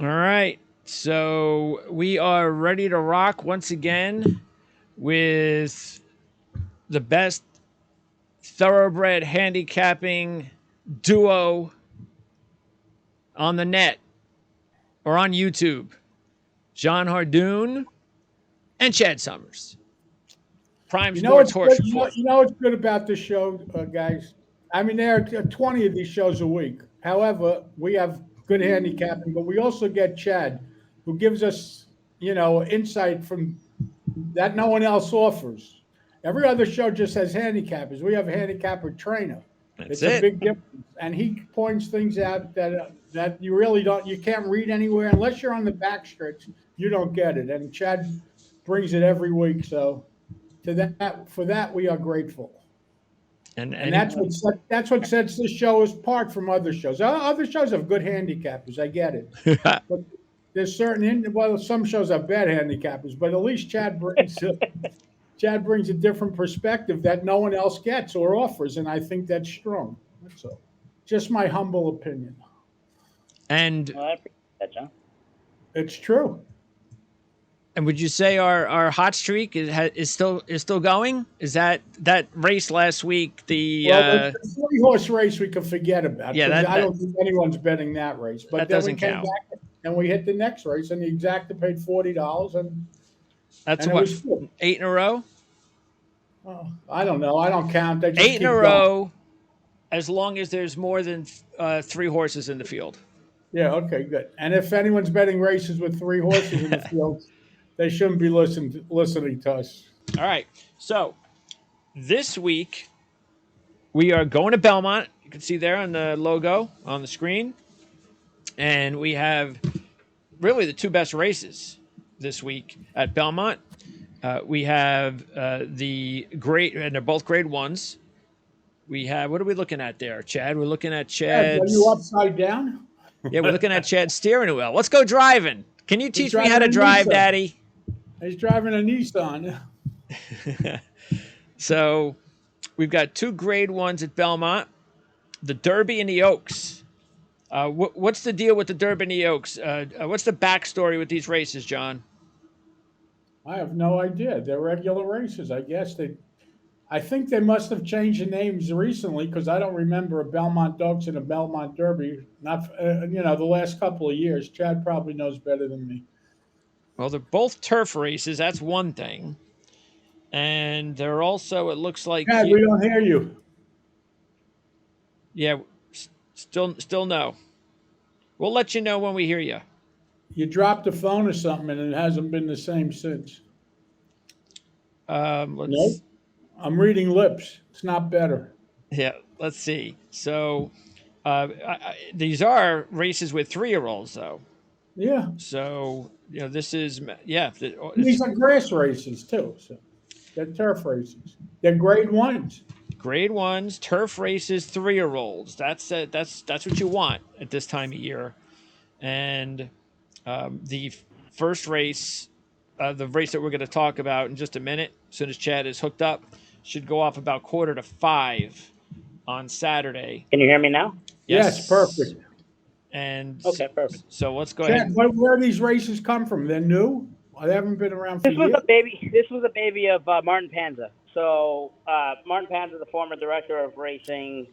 All right. So we are ready to rock once again with the best thoroughbred handicapping duo on the net or on YouTube. Jon Hardoon and Chad Summers. Prime You know Sports what's Horse good? Report. You know what's good about this show, guys? I mean, there are 20 of these shows a week. However, we have good handicapping, but we also get Chad, who gives us, insight from that no one else offers. Every other show just has handicappers. We have a handicapper trainer. That's It's a it. big difference, and he points things out that you really don't, you can't read anywhere unless you're on the back stretch. You don't get it, and Chad brings it every week. So to that for that we are grateful, And and any that's what sets this show apart from other shows. Other shows have good handicappers. I get it, but there's well, some shows have bad handicappers, but at least Chad brings a different perspective that no one else gets or offers, and I think that's strong. That's all. Just my humble opinion. and Well, I appreciate that, John. It's true. and would you say our hot streak is still going? Is that race last week? Well, the three-horse race we can forget about Yeah, because that I don't think anyone's betting that race. But that then we doesn't came count. back and we hit the next race, and the exacta paid $40, That's and it what, was good. 8 in a row. Oh, I don't know. I don't count. They just 8 in a keep going. row, as long as there's more than 3 horses in the field. Yeah. Okay. Good. And if anyone's betting races with three horses in the field, they shouldn't be listening to us. All right. So this week we are going to Belmont. You can see there on the logo on the screen, and we have really the two best races this week at Belmont. We have the great, and they're both grade ones. We have, what are we looking at there, Chad? We're looking at Ed, are you Chad's. upside down? Yeah, we're looking at Chad's steering wheel. Let's go driving. Can you He's teach me how to driving a drive, Nissan. Daddy? He's driving a Nissan. So we've got two grade ones at Belmont, the Derby and the Oaks. What's the deal with the Derby and the Oaks? What's the backstory with these races, John? I have no idea. They're regular races. I guess they. I think they must have changed the names recently because I don't remember a Belmont Oaks and a Belmont Derby. Not the last couple of years. Chad probably knows better than me. Well, they're both turf races. That's one thing. And they're also, it looks like, Chad, we don't hear you. yeah, still no. We'll let you know when we hear you. You dropped the phone or something, and it hasn't been the same since. Let's Nope. I'm reading lips. It's not better. Yeah, let's see. So these are races with 3-year-olds, though. Yeah. So this is These are grass races too. So they're turf races. They're grade ones. grade ones, turf races, 3-year-olds. That's it. That's what you want at this time of year. And the first race, the race that we're going to talk about in just a minute, as soon as Chad is hooked up, should go off about 4:45 on Saturday. Can you hear me now? Yes, perfect. And Okay, perfect. So let's go Chad, ahead. where these races come from? They're new. They haven't been around for This was years. a baby. This was a baby of Martin Panza. So Martin Panza, the former director of racing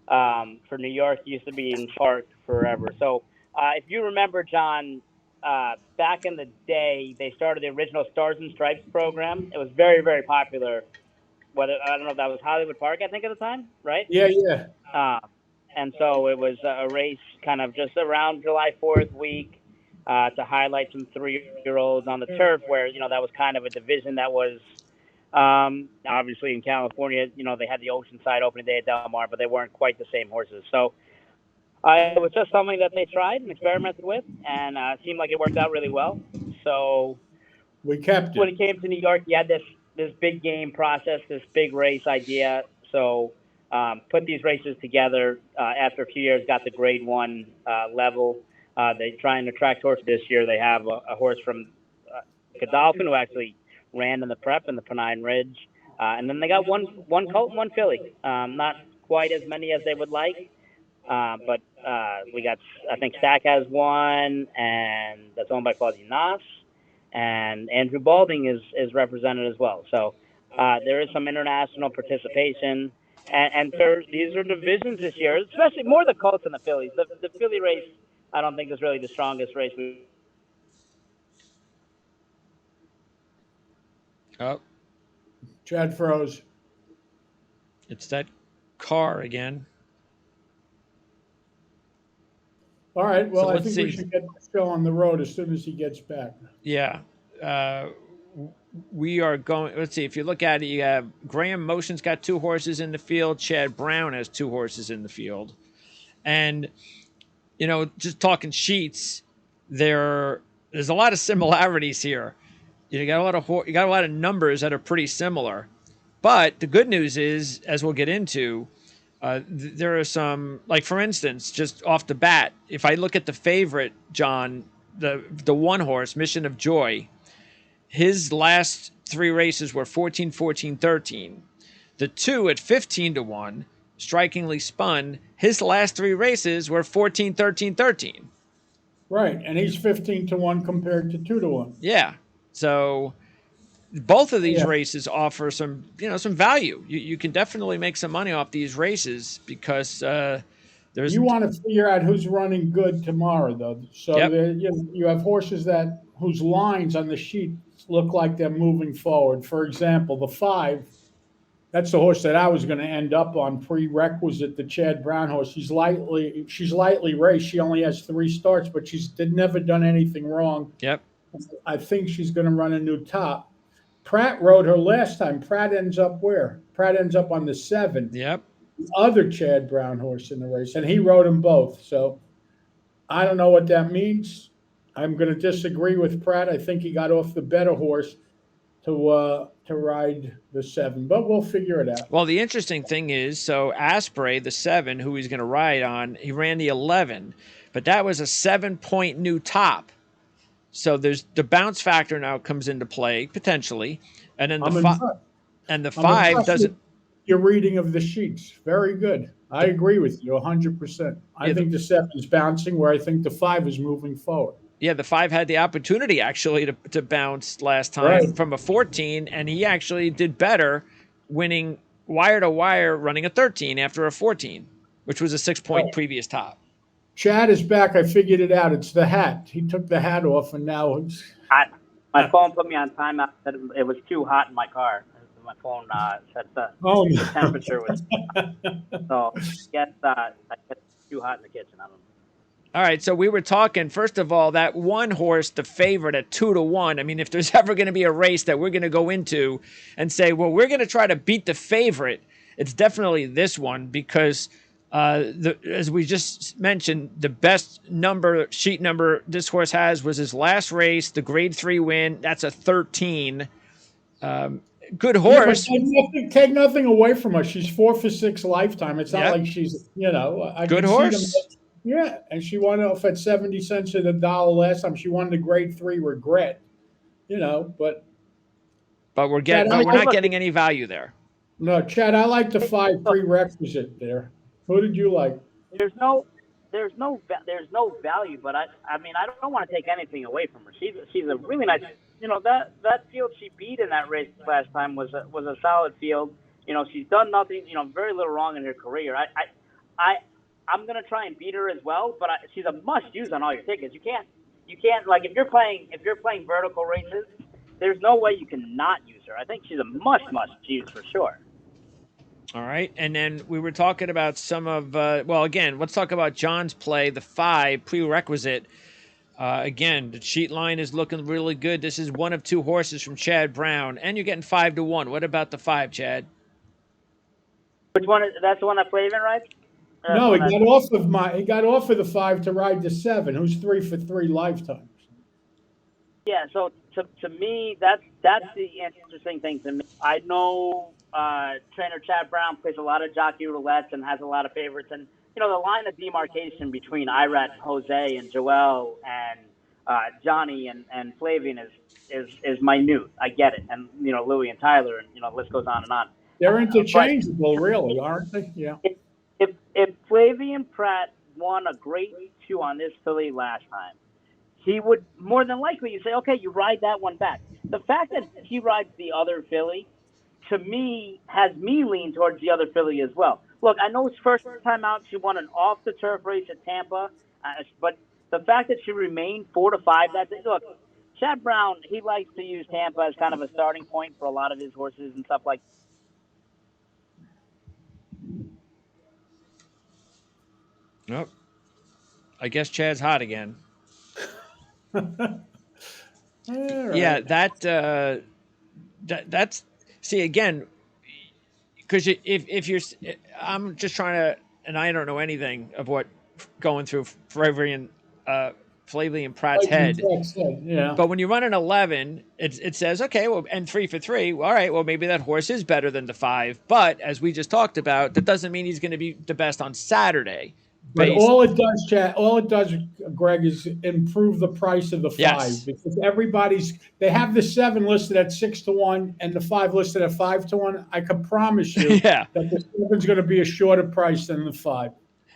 for New York, used to be in Park forever. So if you remember, John, back in the day, they started the original Stars and Stripes program. It was very, very popular. Whether I don't know if that was Hollywood Park, I think at the time, right? Yeah, yeah. And so it was a race kind of just around July 4th week to highlight some 3-year-olds on the turf, where that was kind of a division that was obviously in California. They had the Oceanside opening day at Del Mar, but they weren't quite the same horses. So it was just something that they tried and experimented with, and it seemed like it worked out really well. So We kept when it. it came to New York, you had this big game process, this big race idea. So put these races together after a few years, got the grade one level. They try and attract horses this year. They have a horse from Godolphin who actually ran in the prep in the Pennine Ridge. And then they got one colt and one filly. Not quite as many as they would like, But we got, I think Stack has one, and that's owned by Fuzzy Nas, and Andrew Balding is represented as well. So there is some international participation, and these are divisions this year, especially more the Colts and the Phillies. The Philly race, I don't think is really the strongest race. Oh, Chad froze. it's that car again. All right. So Well, I let's think we see. should get Phil on the road as soon as he gets back. Yeah. We are going. Let's see. If you look at it, you have Graham Motion's got 2 horses in the field. Chad Brown has 2 horses in the field. And, just talking sheets, there's a lot of similarities here. You got a lot of numbers that are pretty similar. But the good news is, as we'll get into, there are some, like for instance, just off the bat, if I look at the favorite, John, the 1 horse, Mission of Joy, his last 3 races were 14, 14, 13. The 2 at 15-1, Strikingly Spun, his last 3 races were 14, 13, 13. Right, and he's 15-1 compared to 2-1. Yeah. So both of these Yeah. races offer some value. You can definitely make some money off these races because there's. You want to figure out who's running good tomorrow, though. So Yep. you have horses whose lines on the sheet look like they're moving forward. For example, the 5. That's the horse that I was going to end up on prerequisite, the Chad Brown horse. She's lightly raced. She only has 3 starts, but she's never done anything wrong. Yep. I think she's going to run a new top. Pratt rode her last time. Pratt ends up where? Pratt ends up on the 7. Yep. The other Chad Brown horse in the race, and he rode them both. So I don't know what that means. I'm going to disagree with Pratt. I think he got off the better horse to ride the 7, but we'll figure it out. Well, the interesting thing is, so Asprey, the 7, who he's going to ride on, he ran the 11, but that was a 7-point new top. So there's the bounce factor now comes into play potentially, and then the 5 doesn't. Your reading of the sheets, very good. I agree with you 100%. I think the 7 is bouncing, where I think the 5 is moving forward. Yeah, the 5 had the opportunity actually to bounce last time from a 14, and he actually did better, winning wire to wire, running a 13 after a 14, which was a 6-point previous top. Chad is back. I figured it out. It's the hat. He took the hat off, and now it's. My phone put me on timeout. Said it was too hot in my car. My phone said the temperature was. So I guess it's too hot in the kitchen. I don't know. All right, so we were talking, first of all, that 1 horse, the favorite at 2-1. I mean, if there's ever going to be a race that we're going to go into and say, well, we're going to try to beat the favorite, it's definitely this one because, as we just mentioned, the best sheet number this horse has was his last race, the grade 3 win. That's a 13. Good horse. Yeah, take nothing away from her. She's 4 for 6 lifetime. It's not like she's, good horse. Yeah, and she won off at 70 cents to the dollar last time. She won the grade 3 regret, but we're not getting any value there. No, Chad, I like the 5 prerequisite there. Who did you like? There's no value, but I mean I don't want to take anything away from her. She's a really nice. That field she beat in that race last time was a solid field. She's done nothing. Very little wrong in her career. I'm gonna try and beat her as well, but she's a must use on all your tickets. You can't like if you're playing vertical races, there's no way you can not use her. I think she's a must use for sure. All right, and then we were talking about some of again, let's talk about John's play, the 5 prerequisite. Again, the sheet line is looking really good. This is 1 of 2 horses from Chad Brown, and you're getting 5-1. What about the 5, Chad? Which one? That's the one that Flavin rides? No, he got off of the 5 to ride the 7, who's 3 for 3 lifetimes. Yeah, so to me, that's the interesting thing to me. I know trainer Chad Brown plays a lot of jockey roulettes and has a lot of favorites, and the line of demarcation between Irat, Jose, and Joel and Johnny and Flavian is minute. I get it, and Louis and Tyler, and the list goes on and on. They're interchangeable, really, aren't they? Yeah. if Flavian Pratt won a grade 2 on this filly last time, he would more than likely you say, okay, you ride that one back. The fact that he rides the other filly, to me, has me lean towards the other filly as well. Look, I know his first time out, she won an off the turf race at Tampa, but the fact that she remained 4 to 5 that day, look, Chad Brown, he likes to use Tampa as kind of a starting point for a lot of his horses and stuff like. Nope. I guess Chad's hot again. Yeah, Right. that's see again, because if you're, I'm just trying to, and I don't know anything of what going through Flavian Pratt's head. Yeah. But when you run an 11, it says, okay, well, and 3 for 3. All right, well, maybe that horse is better than the 5. But as we just talked about, that doesn't mean he's going to be the best on Saturday. But all it does, Chad, Greg, is improve the price of the 5 Yes. because they have the 7 listed at 6-1 and the 5 listed at 5-1. I can promise you Yeah. that the 7's going to be a shorter price than the 5.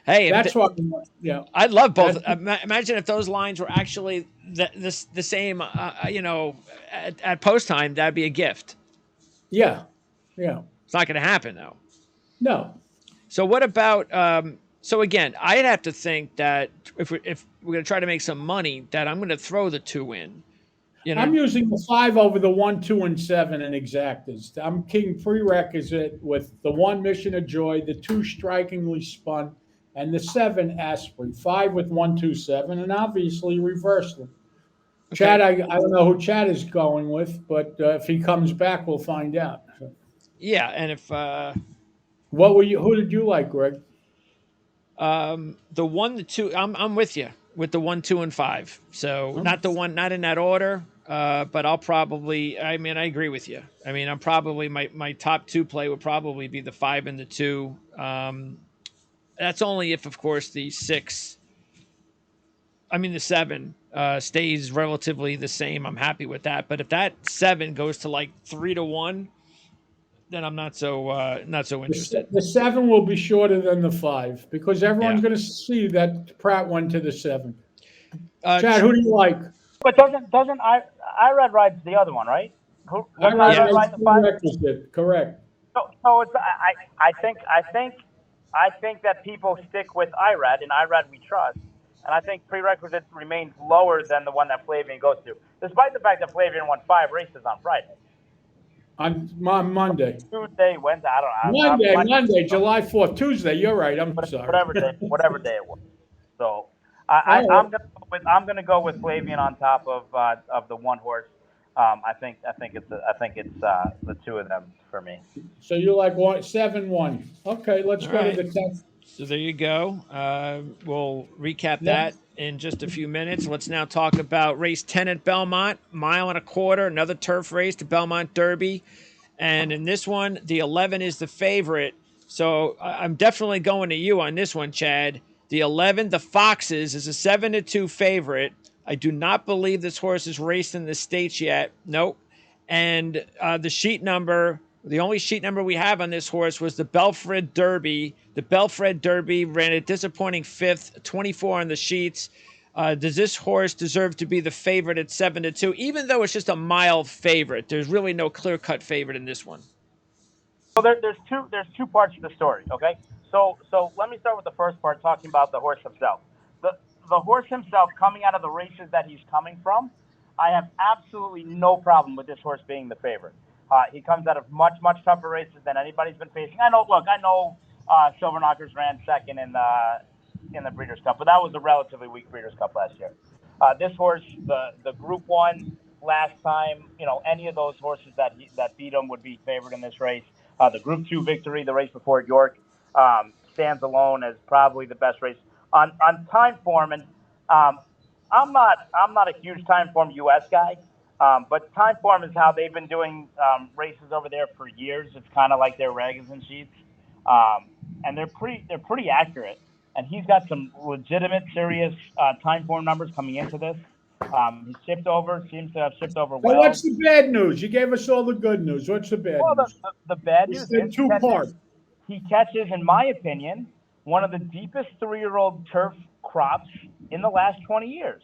Hey, That's what. Yeah, I'd love both. Imagine if those lines were actually the same. At post time, that'd be a gift. yeah. It's not going to happen though. No. So what about? So again, I'd have to think that if we're going to try to make some money, that I'm going to throw the 2 in. You know, I'm using the 5 over the 1, 2, and 7 in exactas. I'm king prerequisite with the 1 Mission of Joy, the 2 Strikingly Spun, and the 7 Asprey. 5 with 1, 2, 7, and obviously reverse them. Okay. Chad, I don't know who Chad is going with, but if he comes back, we'll find out. Yeah, and if who did you like, Greg? The 1, the 2, I'm with you with the 1, 2, and 5. So not in that order. But I'll probably, I agree with you. I'm probably my top 2 play would probably be the 5 and the 2. That's only if, of course, the 7 stays relatively the same. I'm happy with that. But if that 7 goes to like 3-1, then I'm not so interested. The 7 will be shorter than the 5 because everyone's going to see that Pratt went to the 7. Chad, who do you like? But doesn't Irad rides the other one, right? Irad rides the 5? Correct. So it's I think that people stick with Irad, and Irad we trust. And I think prerequisite remains lower than the one that Flavian goes to, despite the fact that Flavian won 5 races on Friday. On Monday. Tuesday, Wednesday, I don't know. Monday, July 4th. Tuesday, you're right. I'm sorry. Whatever day it was. So I'm gonna go with Flavian on top of the 1 horse. I think it's the 2 of them for me. So you like 7-1. Okay, let's go to the 10th. So there you go. We'll recap that in just a few minutes. Let's now talk about race 10 at Belmont, 1.25 miles, another turf race, the Belmont Derby. And in this one, the 11 is the favorite. So I'm definitely going to you on this one, Chad. The 11, the Foxes, is a 7-2 favorite. I do not believe this horse has raced in the States yet. Nope. And the only sheet number we have on this horse was the Belfred Derby. The Belfred Derby ran a disappointing 5th, 24 on the sheets. Does this horse deserve to be the favorite at 7-2, even though it's just a mild favorite? There's really no clear-cut favorite in this one. So there's two parts to the story, okay? So let me start with the first part, talking about the horse himself. The horse himself, coming out of the races that he's coming from, I have absolutely no problem with this horse being the favorite. He comes out of much tougher races than anybody's been facing. I know Silver Knockers ran second in the Breeders' Cup, but that was a relatively weak Breeders' Cup last year. This horse, the Group 1 last time, any of those horses that beat him would be favored in this race. The Group 2 victory, the race before at York, stands alone as probably the best race on time form. And I'm not a huge time form U.S. guy, but time form is how they've been doing races over there for years. It's kind of like their rags and sheets, and they're pretty accurate. And he's got some legitimate, serious time form numbers coming into this. He seems to have shipped over well. What's the bad news? You gave us all the good news. What's the bad news? The bad news is two parts. He catches, in my opinion, one of the deepest 3-year-old turf crops in the last 20 years.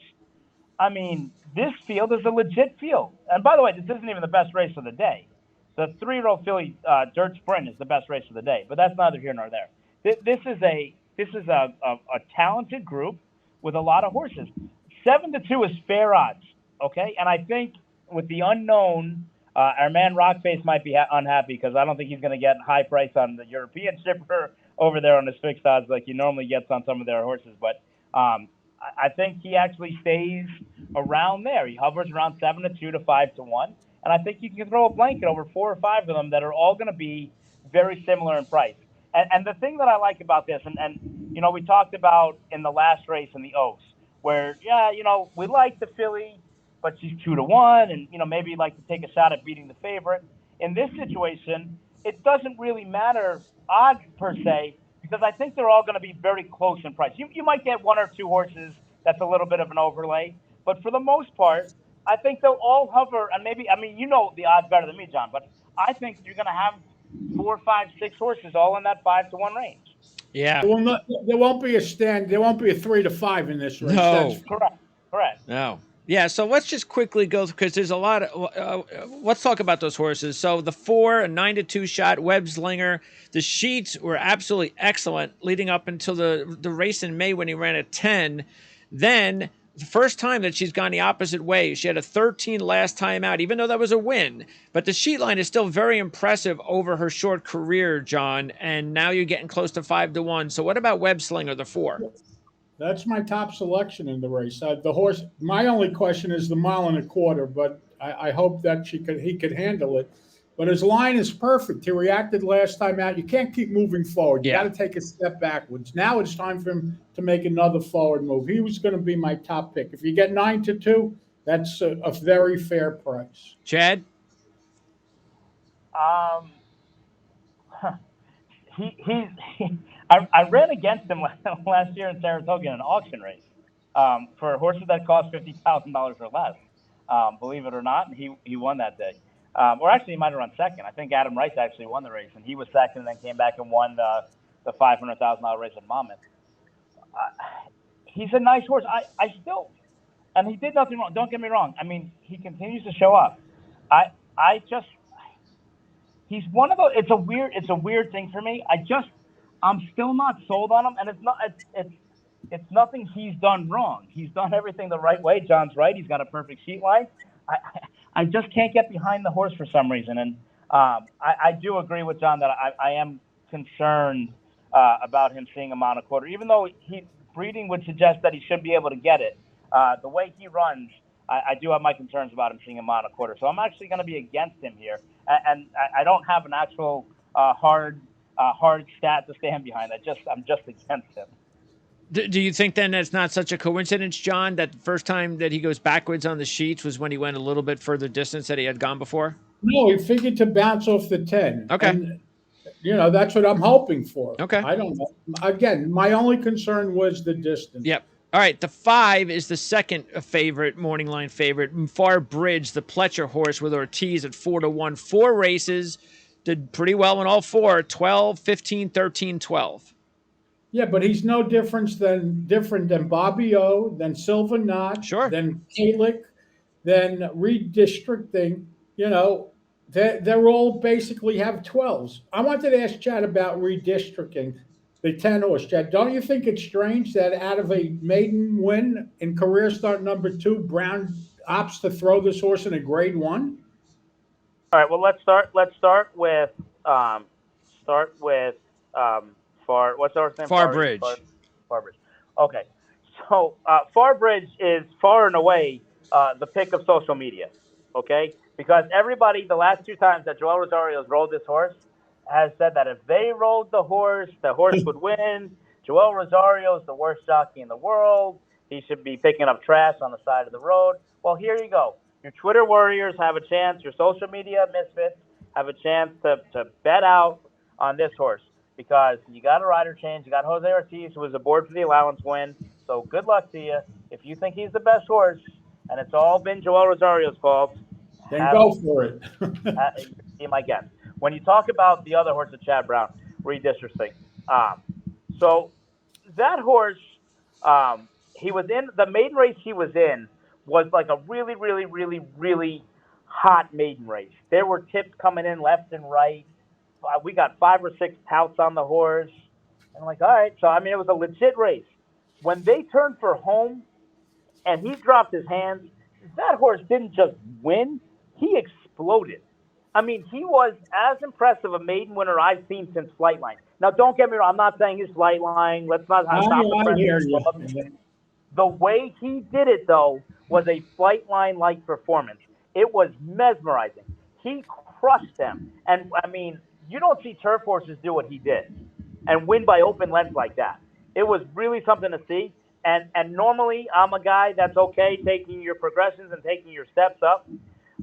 I mean, this field is a legit field. And by the way, this isn't even the best race of the day. The 3-year-old filly dirt sprint is the best race of the day, but that's neither here nor there. This is a talented group with a lot of horses. 7-2 is fair odds, okay? And I think with the unknown, our man Rockface might be unhappy because I don't think he's going to get high price on the European shipper over there on his fixed odds like he normally gets on some of their horses. But I think he actually stays around there. He hovers around 7-2 to 5-1. And I think you can throw a blanket over 4 or 5 of them that are all going to be very similar in price. And the thing that I like about this, and we talked about in the last race in the Oaks, where, we like the filly, but she's 2-1, and, maybe you'd like to take a shot at beating the favorite. In this situation, it doesn't really matter odds per se, because I think they're all going to be very close in price. You might get 1 or 2 horses that's a little bit of an overlay, but for the most part, I think they'll all hover, and maybe, the odds better than me, John, but I think you're going to have 4, 5, 6 horses all in that 5-1 range. Yeah. There won't be a 3-5 in this race. No. That's Correct. No. Yeah, so let's just quickly go because there's a lot of. Let's talk about those horses. So the 4, a 9-2 shot, Webslinger. The sheets were absolutely excellent leading up until the race in May when he ran a 10. Then the first time that she's gone the opposite way, she had a 13 last time out, even though that was a win. But the sheet line is still very impressive over her short career, John. And now you're getting close to 5-1. So what about Webslinger, the 4? That's my top selection in the race. The horse. My only question is the 1.25 miles, but I hope that he could handle it. But his line is perfect. He reacted last time out. You can't keep moving forward. You got to take a step backwards. Now it's time for him to make another forward move. He was going to be my top pick. If you get 9-2, that's a very fair price. Chad? I ran against him last year in Saratoga in an auction race for horses that cost $50,000 or less. Believe it or not, and he won that day. Or actually, he might have run second. I think Adam Rice actually won the race, and he was second, and then came back and won the $500,000 race at Monmouth. He's a nice horse. I still, and he did nothing wrong. Don't get me wrong. I mean, he continues to show up. He's one of those. It's a weird thing for me. I'm still not sold on him, and it's nothing he's done wrong. He's done everything the right way. John's right. He's got a perfect sheet line. I just can't get behind the horse for some reason, and I do agree with John that I am concerned about him seeing a mile and a quarter, even though breeding would suggest that he should be able to get it. The way he runs, I do have my concerns about him seeing a mile and a quarter. So I'm actually going to be against him here, and I don't have an actual hard stat to stand behind. I'm just against him. Do you think then that's not such a coincidence, John, that the first time that he goes backwards on the sheets was when he went a little bit further distance that he had gone before? No, he figured to bounce off the 10. Okay. And, that's what I'm hoping for. Okay. I don't know. Again, my only concern was the distance. Yep. All right, the 5 is the second favorite, morning line favorite. Far Bridge, the Pletcher horse with Ortiz at 4-1. 4 races, did pretty well in all 4, 12, 15, 13, 12. Yeah, but he's no different than Bobby O, than Silver Knot, Sure, than Kalick, than redistricting. They're all basically have 12s. I wanted to ask Chad about redistricting the 10 horse. Chad, don't you think it's strange that out of a maiden win in career start number 2, Brown opts to throw this horse in a grade 1? All right. Well, let's start with what's the horse name? Farbridge. Farbridge. Okay. So Farbridge is far and away the pick of social media. Okay, because everybody the last 2 times that Joel Rosario's rode this horse has said that if they rode the horse would win. Joel Rosario's the worst jockey in the world. He should be picking up trash on the side of the road. Well, here you go. Your Twitter warriors have a chance. Your social media misfits have a chance to bet out on this horse because you got a rider change. You got Jose Ortiz, who was aboard for the allowance win. So good luck to you. If you think he's the best horse, and it's all been Joel Rosario's fault, then go for it. Be my guest. When you talk about the other horse of Chad Brown, redistricting, So that horse, he was in the maiden race. He was in was like a really, really, really, really hot maiden race. There were tips coming in left and right. We got 5 or 6 touts on the horse. And I'm like, all right. So I mean, it was a legit race. When they turned for home and he dropped his hands, that horse didn't just win; he exploded. I mean, he was as impressive a maiden winner I've seen since Flightline. Now, don't get me wrong; I'm not saying he's Flightline. Let's not I, stop the I hear presses. you. The way he did it, though, was a Flightline-like performance. It was mesmerizing. He crushed them, and I mean, you don't see turf horses do what he did and win by open length like that. It was really something to see. And normally I'm a guy that's okay taking your progressions and taking your steps up,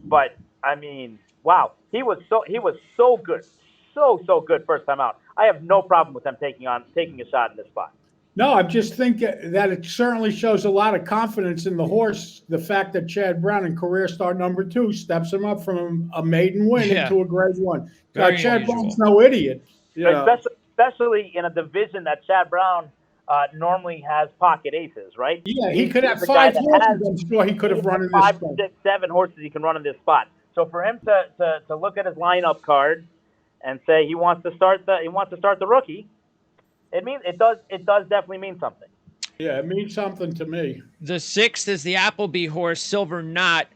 but I mean, wow, he was so good, so good first time out. I have no problem with them taking a shot in this spot. No, I just think that it certainly shows a lot of confidence in the horse. The fact that Chad Brown in career start number 2 steps him up from a maiden win Yeah. into a grade 1. Very Chad unusual. Brown's no idiot. Especially in a division that Chad Brown normally has pocket aces, right? Yeah, he could have He's a guy 5 that horses. I'm sure he could have run in this 5, spot. 6, 7 horses he can run in this spot. So for him to look at his lineup card and say he wants to start the rookie, it does definitely mean something. Yeah, it means something to me. The 6th is the Appleby horse, Silver Knot.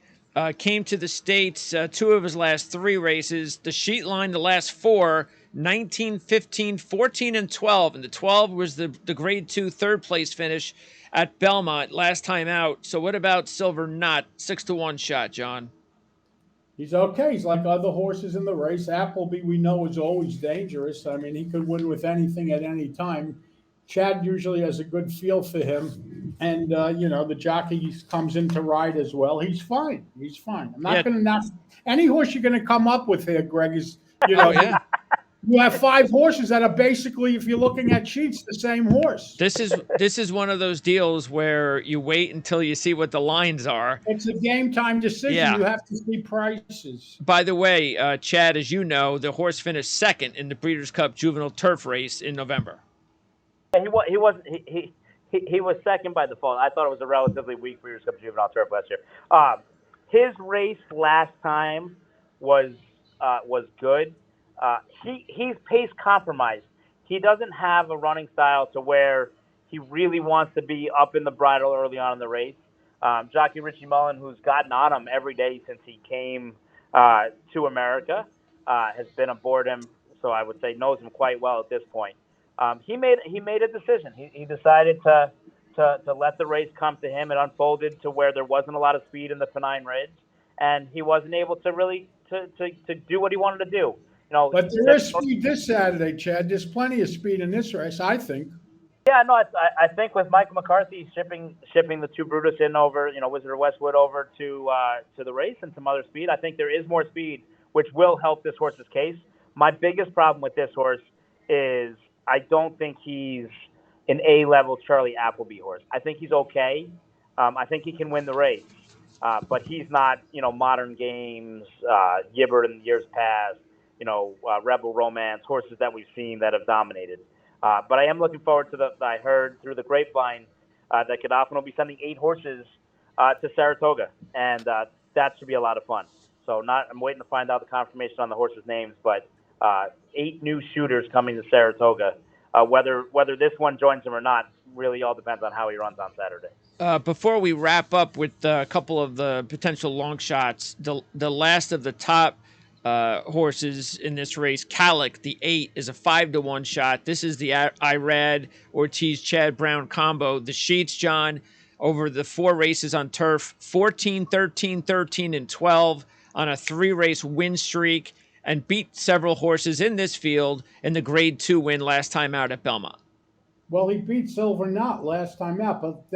Came to the States 2 of his last 3 races. The sheet line, the last 4, 19, 15, 14, and 12. And the 12 was the grade 2 third place finish at Belmont last time out. So what about Silver Knot? 6-1 shot, John. He's okay. He's like other horses in the race. Appleby, we know, is always dangerous. I mean, he could win with anything at any time. Chad usually has a good feel for him. And, the jockey comes in to ride as well. He's fine. I'm not going to knock any horse you're going to come up with here, Greg, is, Yeah. you have 5 horses that are basically, if you're looking at sheets, the same horse. This is one of those deals where you wait until you see what the lines are. It's a game time decision. Yeah. You have to see prices. By the way, Chad, as you know, the horse finished 2nd in the Breeders' Cup Juvenile Turf Race in November. He was second by default. I thought it was a relatively weak Breeders' Cup Juvenile Turf last year. His race last time was good. He's pace compromised. He doesn't have a running style to where he really wants to be up in the bridle early on in the race. Jockey Richie Mullen, who's gotten on him every day since he came to America, has been aboard him, so I would say knows him quite well at this point. He made a decision. He decided to let the race come to him. It unfolded to where there wasn't a lot of speed in the Pennine Ridge, and he wasn't able to really to do what he wanted to do. But there is speed this Saturday, Chad. There's plenty of speed in this race, I think. Yeah, no, I think with Michael McCarthy shipping the 2 Brutus in over, Wizard of Westwood over to the race and some other speed, I think there is more speed, which will help this horse's case. My biggest problem with this horse is I don't think he's an A-level Charlie Appleby horse. I think he's okay. I think he can win the race, but he's not, Modern Games, Gibbard in years past, Rebel Romance, horses that we've seen that have dominated. But I am looking forward to I heard through the grapevine that Godolphin will be sending 8 horses to Saratoga, and that should be a lot of fun. So I'm waiting to find out the confirmation on the horses' names, but 8 new shooters coming to Saratoga. Whether this one joins him or not really all depends on how he runs on Saturday. Before we wrap up with a couple of the potential long shots, the last of the top horses in this race, Calic, the 8, is a 5-1 shot. This is the Irad Ortiz Chad Brown combo. The sheets, John, over the 4 races on turf, 14, 13, 13, and 12 on a 3-race win streak, and beat several horses in this field in the grade 2 win last time out at Belmont. Well, he beat Silver Knot last time out, but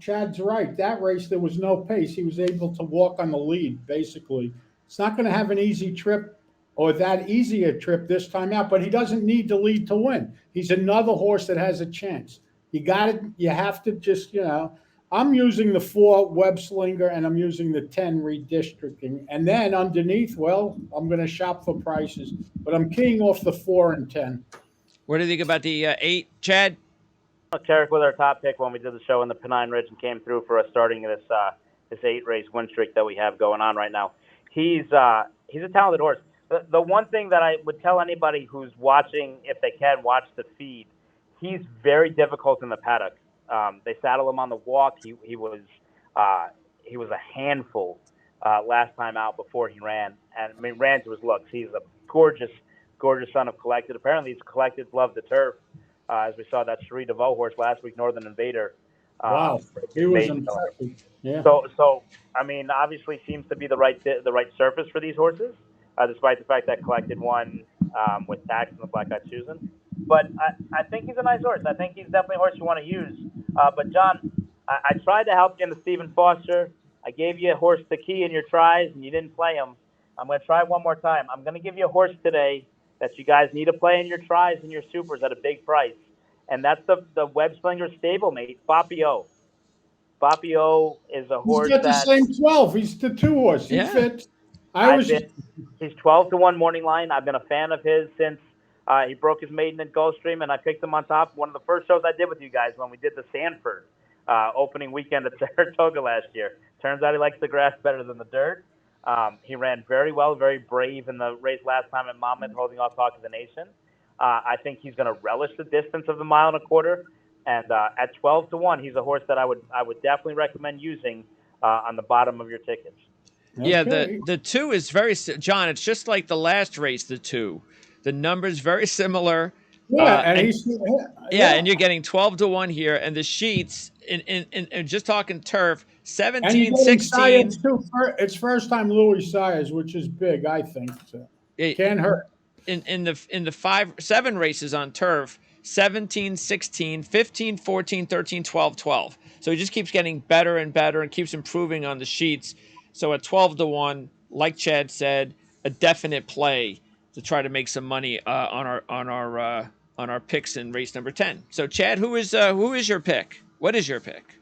Chad's right. That race, there was no pace. He was able to walk on the lead, basically. It's not going to have an easy trip or that easy a trip this time out, but he doesn't need to lead to win. He's another horse that has a chance. You got it. You have to just, I'm using the 4 Web Slinger and I'm using the 10 redistricting. And then underneath, well, I'm going to shop for prices, but I'm keying off the 4 and 10. What do you think about the 8, Chad? Carrick was our top pick when we did the show in the Pennine Ridge and came through for us starting this 8 race win streak that we have going on right now. He's a talented horse. The one thing that I would tell anybody who's watching, if they can watch the feed, he's very difficult in the paddock. They saddle him on the walk. He was a handful last time out before he ran, and I mean ran to his looks. He's a gorgeous son of Collected. Apparently, he's Collected love the turf. As we saw that Cherie DeVoe horse last week, Northern Invader. Wow, he was impressive. Yeah. So I mean, obviously, seems to be the right surface for these horses, despite the fact that Collected won with Tax and the Black Eyed Susan. But I think he's a nice horse. I think he's definitely a horse you want to use. But John, I tried to help you in the Stephen Foster. I gave you a horse to key in your tries, and you didn't play him. I'm going to try one more time. I'm going to give you a horse today that you guys need to play in your tries and your supers at a big price. And that's the Web Slinger stablemate, Fapio. Fapio is a horse He's got the same 12. He's the 2 horse. He fits. He's 12-1 morning line. I've been a fan of his since he broke his maiden at Gulfstream, and I picked him on top. One of the first shows I did with you guys when we did the Sanford opening weekend at Saratoga last year. Turns out he likes the grass better than the dirt. He ran very well, very brave in the race last time at Monmouth, holding off Talk of the Nation. I think he's going to relish the distance of the 1.25 miles. And at 12-1, he's a horse that I would definitely recommend using on the bottom of your tickets. Yeah, the 2 is very, John, it's just like the last race, the 2. The number's very similar. Yeah, and you're getting 12-1 here, and the sheets in just talking turf, 17, 16. It's first time Louis Sires, which is big, I think. So. It can't hurt. In the 7 races on turf, 17, 16, 15, 14, 13, 12, 12. So he just keeps getting better and better and keeps improving on the sheets. So at 12-1, like Chad said, a definite play to try to make some money on our picks in race number 10. So Chad, who is your pick? What is your pick?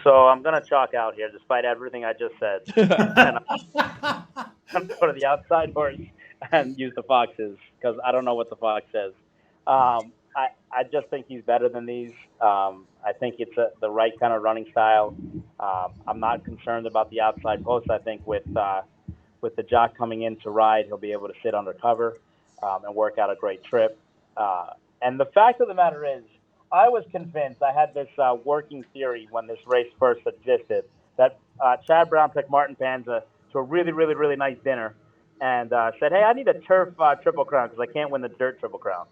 So I'm going to chalk out here, despite everything I just said. And I'm going to go to the outside horse and use the Foxes because I don't know what the Fox says. I just think he's better than these. I think it's the right kind of running style. I'm not concerned about the outside post. I think with the jock coming in to ride, he'll be able to sit under cover and work out a great trip. And the fact of the matter is, I was convinced, I had this working theory when this race first existed, that Chad Brown took Martin Panza to a really, really, really nice dinner and said, hey, I need a turf Triple Crown because I can't win the dirt Triple Crown.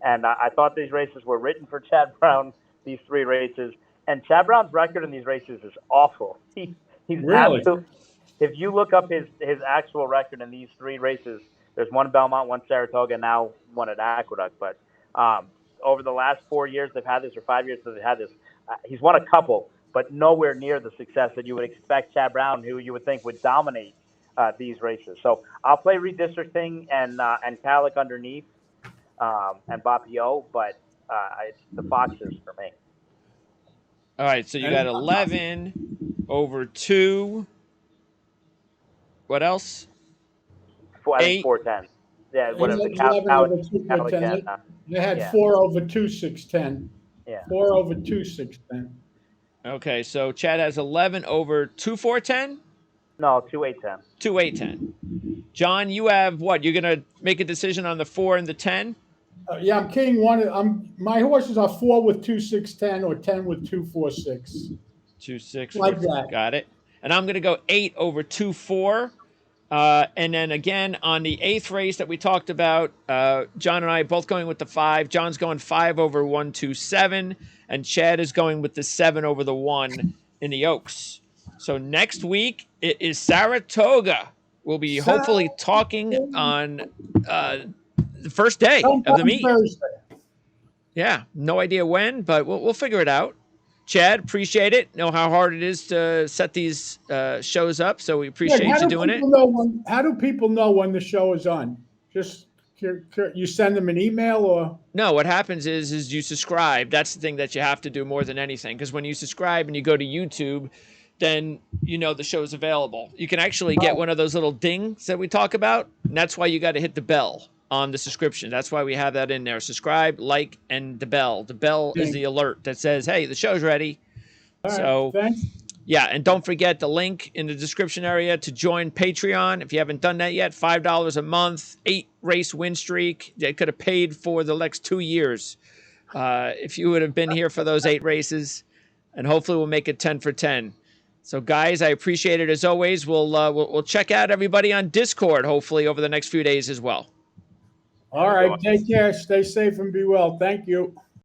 And I thought these races were written for Chad Brown, these 3 races. And Chad Brown's record in these races is awful. He's really? If you look up his actual record in these 3 races, there's 1 Belmont, 1 Saratoga, now 1 at Aqueduct. But over the last 4 years they've had this, or 5 years that they've had this, he's won a couple, but nowhere near the success that you would expect Chad Brown, who you would think would dominate these races. So I'll play redistricting and Calic underneath and Bapio, but it's the Foxes for me. All right, so you got 11 over 2. What else? 8. 410. Yeah, whatever. They had 4 over 2, 610. Yeah. 4 over 2, 610. Okay, so Chad has 11 over 2, 410? No, 2, 810. 2, 810. John, you have what? You're going to make a decision on the 4 and the 10? Yeah, I'm king one. My horses are 4 with 2, 610 or 10 with 2, 4, 6. 2, 6. Like that. Got it. And I'm going to go 8 over 2, 4. And then again, on the 8th race that we talked about, John and I both going with the 5. John's going 5 over 1, 2, 7. And Chad is going with the 7 over the 1 in the Oaks. So next week, it is Saratoga. We'll be hopefully talking on the first day of the meet. Thursday. Yeah, no idea when, but we'll figure it out. Chad, appreciate it. Know how hard it is to set these shows up, so we appreciate you doing it. How do people know when the show is on? Just you send them an email or? No, what happens is you subscribe. That's the thing that you have to do more than anything, because when you subscribe and you go to YouTube, then you know the show's available. You can actually get one of those little dings that we talk about, and that's why you got to hit the bell. on the subscription. That's why we have that in there. Subscribe, like, and the bell. The bell is the alert that says, hey, the show's ready. All right, So, thanks. yeah, and don't forget the link in the description area to join Patreon. If you haven't done that yet, $5 a month, 8-race win streak. They could have paid for the next 2 years if you would have been here for those 8 races. And hopefully we'll make it 10 for 10. So, guys, I appreciate it as always. We'll check out everybody on Discord, hopefully, over the next few days as well. All right, take care. Stay safe and be well. Thank you.